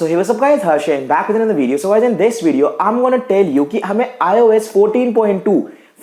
So hey, what's up guys, Harsh and back with another video. So guys, in this video I'm gonna tell you कि हमें iOS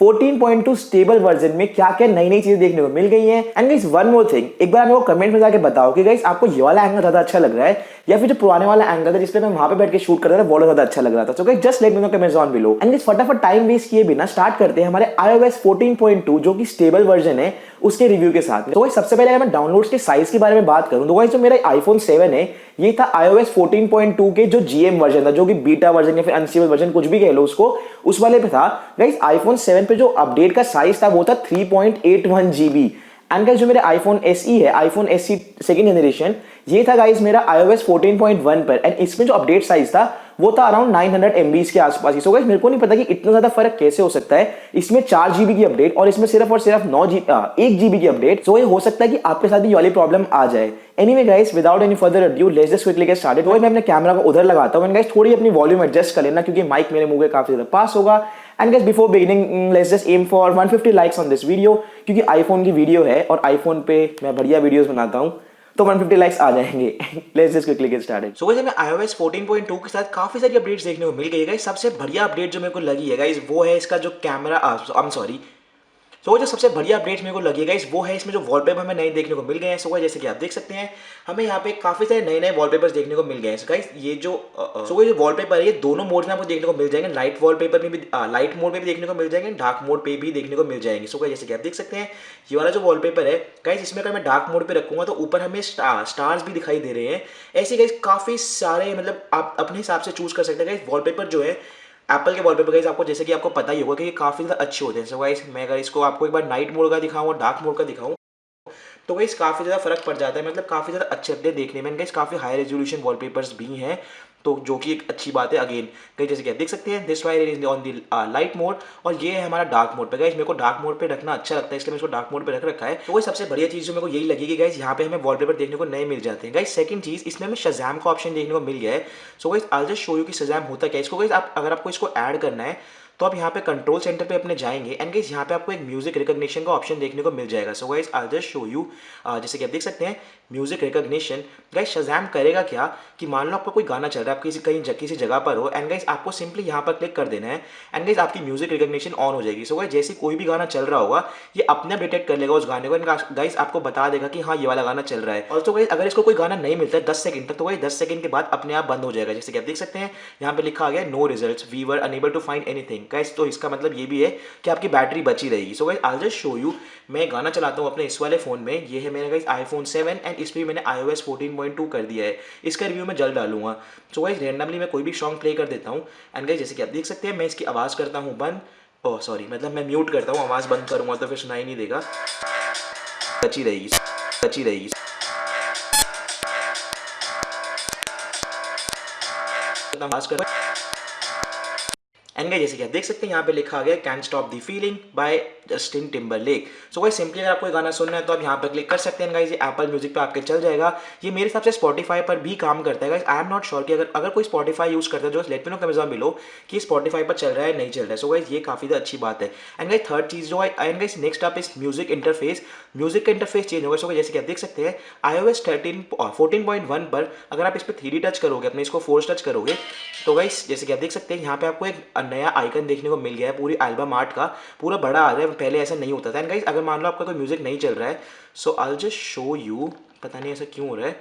14.2 stable version में क्या क्या नई नई चीजें देखने को मिल गई हैं। And guys one more thing, एक बार मेरे को कमेंट में जाके बताओ कि गाइस आपको ये वाला एंगल ज्यादा अच्छा लग रहा है या फिर जो पुराने वाला एंगल था जिसपे मैं वहां पे बैठ के शूट कर रहा था वो ज्यादा अच्छा लग रहा था। So guys just let me know comments on below. And guys फटाफट टाइम वेस्ट किए बिना स्टार्ट करते हैं हमारे iOS 14.2 जो कि स्टेबल वर्जन है उसके रिव्यू के साथ। तो गाइस सबसे पहले अगर मैं डाउनलोड्स के साइज के बारे में बात करूं तो गाइस जो मेरा iPhone 7 है ये था iOS 14.2 के जो GM वर्जन था, जो कि बीटा वर्जन या फिर अनस्टेबल वर्जन कुछ भी कह लो उसको, उस वाले पे था। गाइस iPhone 7 पे जो अपडेट का साइज था वो था 3.81 GB। एंड गाइस जो मेरे iPhone SE है, iPhone SE सेकंड जनरेशन, ये था गाइस मेरा iOS 14.1 पर। एंड इसमें जो अपडेट साइज था वो था अराउंड 900 MB के आसपास ही। सो गाइस मेरे को नहीं पता कि इतना ज्यादा फर्क कैसे हो सकता है, इसमें 4 GB की अपडेट और इसमें सिर्फ और सिर्फ 1 GB की अपडेट। सो ये हो सकता है कि आपके साथ भी ये वाली प्रॉब्लम आ जाए। Anyway guys without any further adieu let's just quickly get started. तो मैं अपने कैमरा को उधर लगाता हूं एंड गाइस थोड़ी अपनी वॉल्यूम एडजस्ट कर लेना क्योंकि माइक मेरे मुंह के काफी ज्यादा पास होगा। And guys before beginning let's just aim for 150 likes on this video, क्योंकि आईफोन की वीडियो है और आईफोन पे मैं बढ़िया वीडियोस बनाता हूं तो 150 लाइक्स आ जाएंगे। Let's just quickly get started. So guys हमें iOS 14.2 के साथ काफी सारी अपडेट्स देखने को मिल गई है गाइस। सबसे बढ़िया अपडेट जो मेरे को लगी है गाइस वो है इसका जो कैमरा सो जो सबसे बढ़िया अपडेट्स मेरे को लगी है वो है इसमें जो वॉलपेपर हमें नए देखने को मिल गए हैं। सो जैसे कि आप देख सकते हैं हमें यहाँ पे काफी सारे नए नए वॉलपेपर्स देखने को मिल गए हैं। गाइस ये जो वॉलपेपर है ये दोनों मोड में आपको देखने को मिल जाएंगे। लाइट वॉलपेपर में भी लाइट मोड में भी देखने को मिल जाएंगे, डार्क मोड पे भी देखने को मिल जाएंगे। सो जैसे कि आप देख सकते हैं ये वाला जो वॉलपेपर है गाइस, इसमें अगर मैं डार्क मोड पे रखूंगा तो ऊपर हमें स्टार्स भी दिखाई दे रहे हैं। ऐसे गाइस काफी सारे मतलब आप अपने हिसाब से चूज कर सकते हैं। गाइस वॉलपेपर जो है एप्पल के वॉलपेपर गाइस आपको जैसे कि आपको पता ही होगा कि ये काफी ज्यादा अच्छे होते हैं। सो गाइस मैं अगर इसको आपको एक बार नाइट मोड का दिखाऊं और डार्क मोड का दिखाऊं तो गाइस काफी ज्यादा फर्क पड़ जाता है, मतलब काफी ज्यादा अच्छे लगते हैं देखने में। गाइस काफी हाई रेजोल्यूशन वॉलपेपर्स भी हैं तो जो कि एक अच्छी बात है। अगेन गाइस जैसे कि आप देख सकते हैं this wire is on the light mode और ये है हमारा डार्क मोड पे। गाइस मेरे को डार्क मोड पे रखना अच्छा लगता है इसलिए मैं इसको डार्क मोड पे रख रखा है। तो वही सबसे बढ़िया चीज जो मेरे को यही लगी कि गाइस यहाँ पे हमें वॉलपेपर देखने को नए मिल जाते हैं। गाइस सेकंड चीज इसमें हमें शज़ैम का ऑप्शन देखने को मिल गया है। So guys I just show you कि शज़ैम होता क्या है। इसको गाइस आप अगर आपको इसको ऐड करना है तो आप यहाँ पे कंट्रोल सेंटर पे अपने जाएंगे एंड गाइस यहाँ पे आपको एक म्यूजिक रिकॉग्निशन का ऑप्शन देखने को मिल जाएगा। So guys I just show you, जैसे कि आप देख सकते हैं म्यूजिक रिकॉग्निशन। गाइस शज़ैम करेगा क्या कि मान लो आपका कोई गाना चल रहा है, आप किसी जगह पर हो एंड गाइस आपको सिंपली यहाँ पर क्लिक कर देना है एंड गाइस आपकी म्यूजिक रिकॉग्निशन ऑन हो जाएगी। सो गाइस जैसे कोई भी गाना चल रहा होगा ये अपने आप डिटेक्ट कर लेगा उस गाने को एंड गाइस आपको बता देगा कि हाँ ये वाला गाना चल रहा है। और तो गाइस अगर इसको कोई गाना नहीं मिलता है 10 सेकंड तक तो गाइस 10 सेकंड के बाद अपने आप बंद हो जाएगा। जैसे कि आप देख सकते हैं यहाँ पे लिखा आ गया no results, we were unable to find anything. Guys तो इसका मतलब ये भी है कि आपकी बैटरी बची रहेगी। So guys I just show you, मैं गाना चलाता हूँ अपने इस वाले फोन में, ये है मेरा गाइस iPhone 7 एंड इस पर मैंने iOS 14.2 कर दिया है। इसका रिव्यू मैं जल्द डालूंगा। सो गाइस रैंडमली मैं कोई भी सॉन्ग प्ले कर देता हूँ एंड गाइस जैसे कि आप देख सकते हैं मैं इसकी आवाज़ करता हूँ बंद, ओह सॉरी मतलब मैं म्यूट करता हूँ, आवाज़ बंद करूँगा तो फिर सुनाई नहीं देगा, बची रहेगी बची रहेगी। आवाज़ कर एंड गाइस जैसे कि आप देख सकते हैं यहाँ पे लिखा गया can stop the feeling by Justin Timberlake. So guys simply अगर आपको ये गाना सुनना है तो आप यहाँ पर क्लिक कर सकते हैं। गाइस ये एप्पल म्यूजिक पे आपके चल जाएगा। ये मेरे हिसाब से स्पॉटिफाई पर भी काम करता है। Guys I am not sure कि अगर कोई स्पॉटिफाई यूज करता है जो लेट मी नो कमेंट्स में बिलो कि स्पॉटिफाई पर चल रहा है नहीं चल रहा है। सो गाइस ये काफी अच्छी बात है। एंड गाइस थर्ड चीज जो है एंड गाइस नेक्स्ट आप इस म्यूजिक इंटरफेस, म्यूजिक का इंटरफेस चेंज होगा। सो जैसे कि आप देख सकते हैं iOS 14.1 पर अगर आप इस पर 3D टच करोगे, अपने इसको फोर्स टच करोगे तो गाइस जैसे कि आप देख सकते हैं यहाँ पे आपको एक नया आइकन देखने को मिल गया है, पूरी एल्बम आर्ट का पूरा बड़ा आ रहा है, पहले ऐसा नहीं होता था। एंड गाइस अगर मान लो आपका कोई म्यूजिक नहीं चल रहा है सो आई जस्ट शो यू, पता नहीं ऐसा क्यों हो रहा है,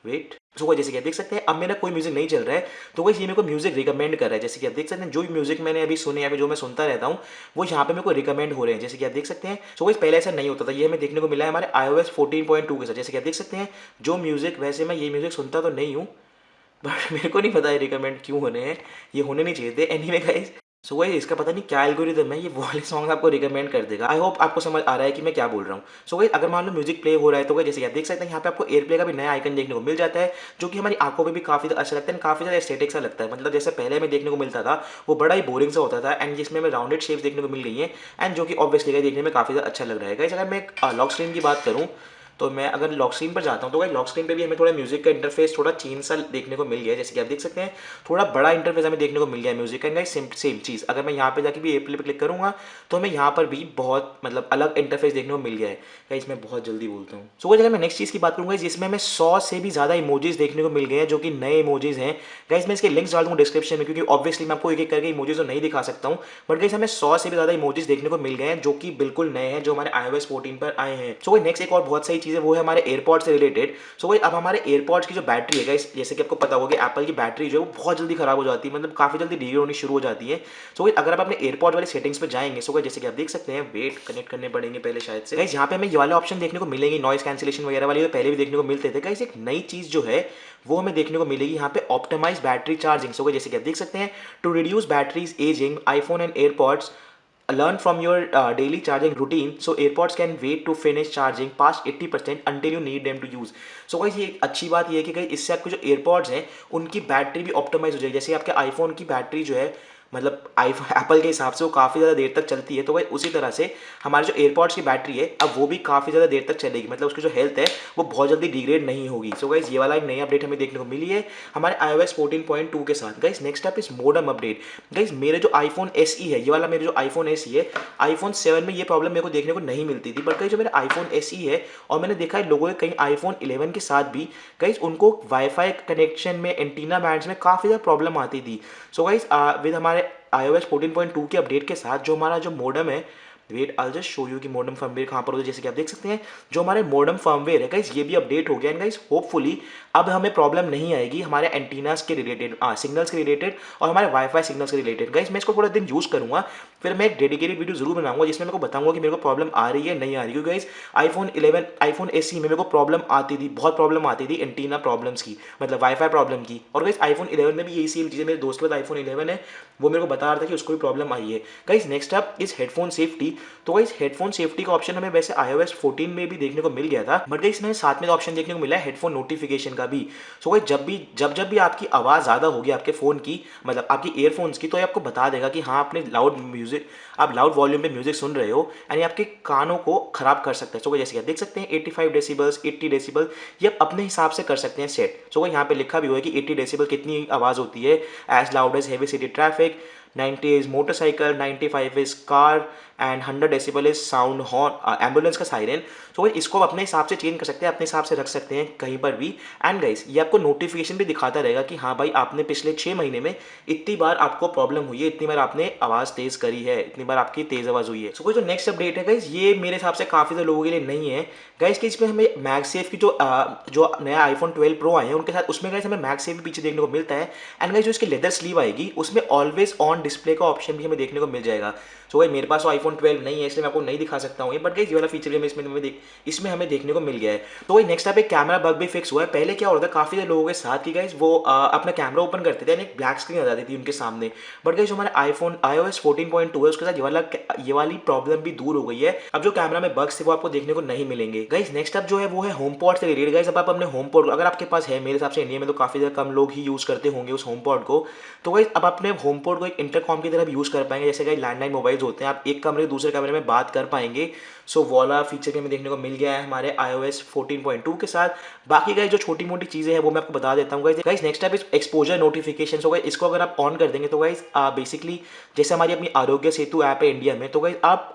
वेट। सो जैसे कि आप देख सकते हैं अब मेरा कोई म्यूजिक नहीं चल रहा है तो गाइस ये मेरे को म्यूजिक रिकमेंड कर रहा है। जैसे कि आप देख सकते हैं जो भी म्यूजिक मैंने अभी सुने या फिर जो मैं सुनता रहता हूँ वो यहाँ पे मेरे को रिकमेंड हो रहे हैं। जैसे कि आप देख सकते हैं सो गाइस पहले ऐसा नहीं होता था, ये हमें देखने को मिला है हमारे iOS 14.2 के साथ। जैसे कि आप देख सकते हैं जो म्यूजिक, वैसे मैं ये म्यूजिक सुनता तो नहीं हूँ बट मेरे को नहीं पता है रिकमेंड क्यों होने हैं, ये होने नहीं चाहिए थे। एनीवे गाइस सो गाइस इसका पता नहीं क्या एल्गोरिथम है, ये वाले सॉन्ग आपको रिकमेंड कर देगा। आई होप आपको समझ आ रहा है कि मैं क्या बोल रहा हूँ। सो गाइस अगर मान लो म्यूजिक प्ले हो रहा है तो गाइस जैसे आप देख सकते हैं यहाँ पे आपको एयर प्ले का भी नया आइकन देखने को मिल जाता है जो कि हमारी आंखों पे भी काफी अच्छा लगता है, काफी ज्यादा एस्थेटिक सा लगता है। मतलब जैसे पहले हमें देखने को मिलता था वो बड़ा ही बोरिंग सा होता था एंड जिसमें हमें राउंडेड शेप्स देखने को मिल गई है एंड जो कि ऑब्वियसली देखने में काफी ज्यादा अच्छा लग रहा है। गाइस अगर मैं लॉक स्क्रीन की बात करूँ तो मैं अगर लॉक स्क्रीन पर जाता हूँ तो गाइस लॉक स्क्रीन पे भी हमें थोड़ा म्यूजिक का इंटरफेस थोड़ा चेंज सा देखने को मिल गया है, जैसे कि आप देख सकते हैं थोड़ा बड़ा इंटरफेस हमें देखने को मिल गया है म्यूजिक का। गाइस सेम चीज़ अगर मैं यहाँ पे जाके भी एप्ले पे क्लिक करूँगा तो हमें यहाँ पर भी बहुत मतलब अलग इंटरफेस देखने को मिल गया है। गाइस मैं बहुत जल्दी बोलता हूँ। सो गाइस अगर मैं नेक्स्ट चीज़ की बात करूँगा जिसमें हमें 100 से भी ज़्यादा इमोजीज देखने को मिल गए हैं जो कि नए इमोजीज हैं। गाइस मैं इसके लिंक्स डाल दूँगा डिस्क्रिप्शन में, क्योंकि ऑब्वियसली मैं आपको एक एक करके इमोजीज तो नहीं दिखा सकता हूँ, बट गाइस हमें 100 से भी ज़्यादा इमोजीज देखने को मिल गए हैं जो कि बिल्कुल नए हैं, जो हमारे iOS 14 पर आए हैं। सो गाइस नेक्स्ट एक और बहुत सही चीज़ है वो है हमारे एयरपॉड से रिलेटेड। सो गाइस अब हमारे एयरपॉड्स की जो बैटरी है गाइस, जैसे कि आपको पता होगा कि एप्पल की बैटरी जो है वो बहुत जल्दी खराब हो जाती है, मतलब काफ़ी जल्दी ढीली होनी शुरू हो जाती है। सो गाइस अगर आप अपने एयरपॉड वाले सेटिंग्स पर जाएंगे, सो गाइस जैसे कि आप देख सकते हैं, वेट कनेक्ट करने पड़ेंगे पहले शायद से। गाइस यहाँ पे हमें ये वाले ऑप्शन देखने को मिलेंगे, नॉइस कैंसिलेशन वगैरह वाले पहले भी देखने को मिलते थे। गाइस एक नई चीज़ जो है वो हमें देखने को मिलेगी यहाँ पे, ऑप्टिमाइज बैटरी चार्जिंग। सो जैसे कि आप देख सकते हैं, to reduce batteries ageing iPhone and AirPods learn from your daily charging routine, so AirPods can wait to finish charging past 80% until you need them to use। so guys ये अच्छी बात ये है कि guys इससे आपके जो AirPods हैं उनकी बैटरी भी ऑप्टिमाइज हो जाएगी। जैसे आपके आईफोन की बैटरी जो है मतलब आईफोन एप्पल के हिसाब से वो काफ़ी ज़्यादा देर तक चलती है, तो भाई उसी तरह से हमारे जो एयरपॉड्स की बैटरी है अब वो भी काफ़ी ज़्यादा देर तक चलेगी, मतलब उसकी जो हेल्थ है वो बहुत जल्दी डिग्रेड नहीं होगी। सो गाइस ये वाला एक नई अपडेट हमें देखने को मिली है हमारे iOS 14.2 के साथ। गाइस नेक्स्ट अप इस मोडम अपडेट। गाइस मेरे जो आईफोन SE है, ये वाला मेरे जो आईफोन SE है, आईफोन 7 में ये प्रॉब्लम मेरे को देखने को नहीं मिलती थी, बट गाइस जो मेरा आईफोन SE है और मैंने देखा है लोगों के कहीं आईफोन 11 के साथ भी गाइस उनको वाईफाई कनेक्शन में एंटीना बैंड्स में काफ़ी ज़्यादा प्रॉब्लम आती थी। सो गाइस विद हमारे iOS 14.2 के अपडेट के साथ जो हमारा जो मोडम है, wait I just show you कि मोडम फर्मवेयर कहाँ पर होता है। जैसे कि आप देख सकते हैं जो हमारे मोडम फर्मवेयर है गाइस ये भी अपडेट हो गया है गाइस। होपफुली अब हमें प्रॉब्लम नहीं आएगी हमारे एंटीनास के रिलेटेड, सिग्नल्स के रिलेटेड और हमारे वाईफाई सिग्नल्स के रिलेटेड। गाइस मैं इसको थोड़ा दिन यूज़ करूँगा, फिर मैं एक डेडिकेटेड वीडियो जरूर बनाऊंगा जिसमें मेरे को बताऊंगा कि मेरे को प्रॉब्लम आ रही है नहीं आ रही। क्योंकि गाइस आईफोन SE में मेरे को प्रॉब्लम आती थी, बहुत प्रॉब्लम आती थी एंटीना प्रॉब्लम्स की, मतलब वाईफाई प्रॉब्लम की। और गाइस आईफोन 11 में भी यही सेम चीज़ें, मेरे दोस्त के पास आईफोन 11 है वो मेरे को बता रहा था कि उसको भी प्रॉब्लम आई है। Guys next up is headphone safety. तो गाइस हेडफोन सेफ्टी का ऑप्शन हमें वैसे iOS 14 में भी देखने को मिल गया था, बट गाइस इसमें साथ में ऑप्शन देखने को मिला है हेडफोन नोटिफिकेशन का भी। सो गाइस जब भी आपकी आवाज़ ज़्यादा होगी आपके फ़ोन की, मतलब आपकी ईयरफोन्स की, तो ये आपको बता देगा कि हाँ आपने आप लाउड वॉल्यूम पे म्यूजिक सुन रहे हो एंड ये आपके कानों को खराब कर सकता है। सो जैसे कि आप देख सकते हैं 85 डेसिबल्स 80 डेसिबल ये आप अपने हिसाब से कर सकते हैं सेट। सो यहाँ पे लिखा भी हुआ है कि 80 डेसिबल कितनी आवाज़ होती है, as loud as heavy city traffic, 90 is motorcycle, 95 is car and 100 decibel is sound horn, ambulance का साइरन। सो इसको अपने हिसाब से चेंज कर सकते हैं, अपने हिसाब से रख सकते हैं कहीं पर भी। एंड गाइस ये आपको नोटिफिकेशन भी दिखाता रहेगा कि हाँ भाई आपने पिछले 6 महीने में इतनी बार आपको प्रॉब्लम हुई है, इतनी बार आपने आवाज़ तेज़ करी है, इतनी बार आपकी तेज़ आवाज़ हुई है। सो कोई जो नेक्स्ट अपडेट है गाइस ये मेरे हिसाब से काफ़ी ज़्यादा लोगों के लिए नहीं है गाइस, कि इसमें हमें मैगसेफ की जो नया आईफोन 12 प्रो आए हैं उनके साथ उसमें गाइस हमें मैगसेफ भी पीछे देखने को मिलता है। एंड गाइस जो इसकी लेदर स्लीव आएगी उसमें ऑलवेज ऑन डिस्प्ले का ऑप्शन भी हमें देखने को मिल जाएगा। सो गाइस मेरे पास आईफोन 12 नहीं है इसलिए मैं आपको नहीं दिखा सकता हूँ, बट गाइस ये वाला फीचर भी इसमें हमें देखने को मिल गया है। तो वही नेक्स्ट आप एक कैमरा बग भी फिक्स हुआ है। पहले क्या होता था काफ़ी सारे लोगों के साथ कि गाइस वो अपना कैमरा ओपन करते थे एक ब्लैक स्क्रीन आ जाती थी उनके सामने, बट गाइस जो हमारे iOS 14.2 है उसके साथ ये वाली प्रॉब्लम भी दूर हो गई है। अब जो कैमरा में बग्स थे वो आपको देखने को नहीं मिलेंगे। गाइस नेक्स्ट अप जो है वो है होम पॉड से रिलेटेड। गाइस अब आप अपने होम पॉड अगर आपके पास है, मेरे हिसाब से इंडिया में तो काफ़ी ज़्यादा कम लोग ही यूज़ करते होंगे उस होम पॉड को, तो गाइस अब अपने होम पॉड को एक इंटरकॉम की तरह यूज़ कर पाएंगे। जैसे गाइस लैंडलाइन मोबाइल्स होते हैं, आप एक कमरे दूसरे कमरे में बात कर पाएंगे। सो वाला फीचर भी हमें देखने को मिल गया है हमारे iOS 14.2 के साथ। बाकी गाइस जो छोटी मोटी चीज़ें हैं वो मैं आपको बता देता हूँ। Guys next up is exposure notification. Guys इसको अगर आप ऑन कर देंगे तो गाइस बेसिकली जैसे हमारी अपनी आरोग्य सेतु ऐप है इंडिया में, तो गाइस आप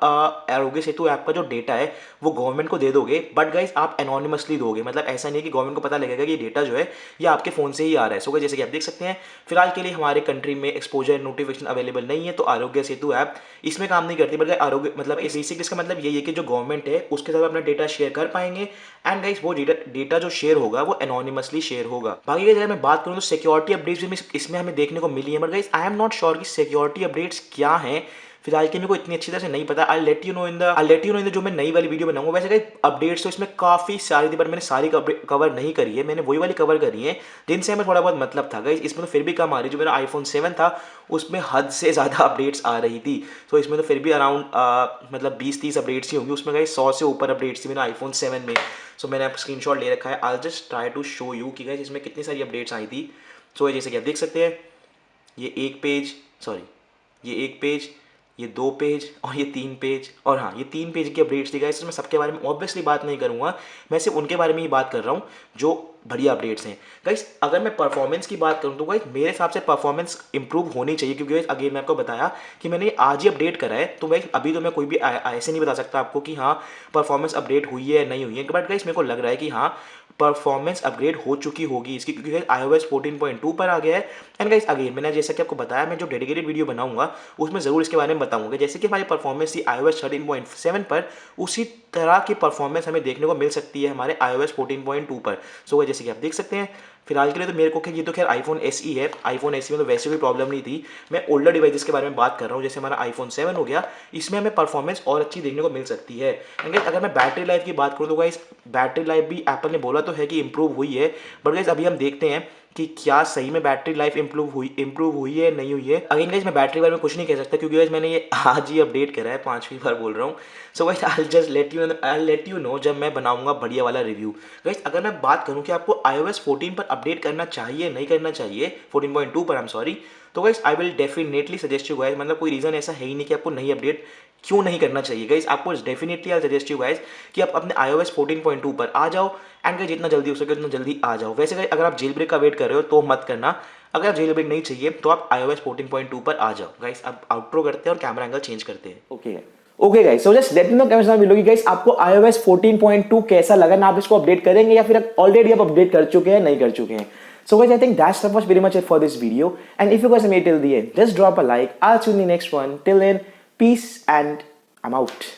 आरोग्य सेतु ऐप का जो डेटा है वो गवर्नमेंट को दे दोगे, बट गाइस आप एनोनिमसली दोगे, मतलब ऐसा नहीं है कि गवर्नमेंट को पता लगेगा कि ये डेटा जो है ये आपके फ़ोन से ही आ रहा है। सो गाइस जैसे कि आप देख सकते हैं फिलहाल के लिए हमारे कंट्री में एक्सपोजर नोटिफिकेशन अवेलेबल नहीं है, तो आरोग्य सेतु ऐप इसमें काम नहीं करती, बट आरोग्य मतलब बेसिक इसका मतलब यही है कि जो गवर्नमेंट है उसके साथ अपना डेटा शेयर कर पाएंगे। एंड गाइस वो डेटा जो शेयर होगा वो एनोनिमसली शेयर होगा। बाकी अगर मैं बात करूँ तो सिक्योरिटी अपडेट्स भी इसमें हमें देखने को मिली है, but guys I am not sure कि सिक्योरिटी अपडेट्स क्या हैं फिलहाल के मेरे को इतनी अच्छी तरह से नहीं पता। I let you know in the जो मैं नई वाली वीडियो बनाऊंगा। वैसे गाइस अपडेट्स तो इसमें काफ़ी सारी थी, पर मैंने सारी कवर नहीं करी है, मैंने वही वाली कवर करी है जिनसे हमें थोड़ा बहुत मतलब था। गाइस इसमें तो फिर भी कम आ रही, जो मेरा आईफोन 7 था उसमें हद से ज़्यादा अपडेट्स आ रही थी, तो इसमें तो फिर भी अराउंड मतलब 20-30 अपडेट्स ही होंगी। उसमें गाइस 100 से ऊपर अपडेट्स थी मेरे आईफोन 7 में। सो मैंने आप स्क्रीनशॉट ले रखा है, I just try to show you कि गाइस इसमें कितनी सारी अपडेट्स आई थी। सो जैसे कि आप देख सकते हैं ये एक पेज ये 2 पेज और ये 3 पेज, और हाँ ये 3 पेज की अपडेट्स थी गाइस। मैं सबके बारे में ऑब्वियसली बात नहीं करूँगा, मैं सिर्फ उनके बारे में ही बात कर रहा हूँ जो बढ़िया अपडेट्स हैं गाइस। अगर मैं परफॉर्मेंस की बात करूँ तो गाइस मेरे हिसाब से परफॉर्मेंस इंप्रूव होनी चाहिए, क्योंकि गाइस अगेन मैं आपको बताया कि मैंने आज ही अपडेट करा है, तो गाइस अभी तो मैं कोई भी ऐसे नहीं बता सकता आपको कि हाँ परफॉर्मेंस अपडेट हुई है नहीं हुई है, बट गाइस मेरे को लग रहा है कि हाँ परफॉर्मेंस अपग्रेड हो चुकी होगी इसकी, क्योंकि iOS 14.2 पर आ गया है। एंड गाइस अगेन मैंने जैसा कि आपको बताया, मैं जो डेडिकेटेड वीडियो बनाऊंगा उसमें ज़रूर इसके बारे में बताऊंगा। जैसे कि हमारी परफॉर्मेंस थी iOS 13.7 पर, उसी तरह की परफॉर्मेंस हमें देखने को मिल सकती है हमारे iOS 14.2 पर। सो जैसे कि आप देख सकते हैं फिलहाल के लिए तो मेरे को ये तो खैर आईफोन SE है, आईफोन SE में तो वैसे भी प्रॉब्लम नहीं थी। मैं ओल्डर डिवाइसेस के बारे में बात कर रहा हूँ, जैसे हमारा आईफोन 7 हो गया, इसमें हमें परफॉर्मेंस और अच्छी देखने को मिल सकती है। एंड गाइस अगर मैं बैटरी लाइफ की बात करूँ तो गाइस बैटरी लाइफ भी एप्पल ने बोला तो है कि इंप्रूव हुई है, बट गाइस अभी हम देखते हैं कि क्या सही में बैटरी लाइफ इंप्रूव हुई है नहीं हुई है। अगेन गाइस मैं बैटरी बारे में कुछ नहीं कह सकता, क्योंकि गाइस मैंने ये आज ही अपडेट करा है, 5वीं बार बोल रहा हूँ। So guys I let you know जब मैं बनाऊंगा बढ़िया वाला रिव्यू। गाइस अगर मैं बात करूँ कि आपको iOS 14 पर अपडेट करना चाहिए नहीं करना चाहिए, 14.2 पर आई एम सॉरी, तो guys I will definitely suggest you guys, मतलब कोई रीज़न ऐसा है ही नहीं कि आपको नहीं अपडेट क्यों नहीं करना चाहिए गाइस। आपको definitely I suggest you guys कि आप अपने iOS 14.2 पर आ जाओ, एंड गाइस जितना जल्दी हो सके उतना जल्दी आ जाओ। वैसे गाइस अगर आप जेल ब्रेक का वेट कर रहे हो तो मत करना, अगर आप जेल ब्रेक नहीं चाहिए तो आप iOS 14.2 पर आ जाओ। गाइस अब आउटरो करते हैं और कैमरा एंगल चेंज करते हैं। Okay guys, so just let me know comments में बिलो कि गाइस आपको iOS 14.2 कैसा लगा ना, आप इसको अपडेट करेंगे या फिर ऑलरेडी आप अपडेट कर चुके हैं नहीं कर चुके हैं। So guys, I think that's pretty much it for this video. And if you guys made it till the end, just drop a like. I'll see you in the next one. Till then, peace and I'm out.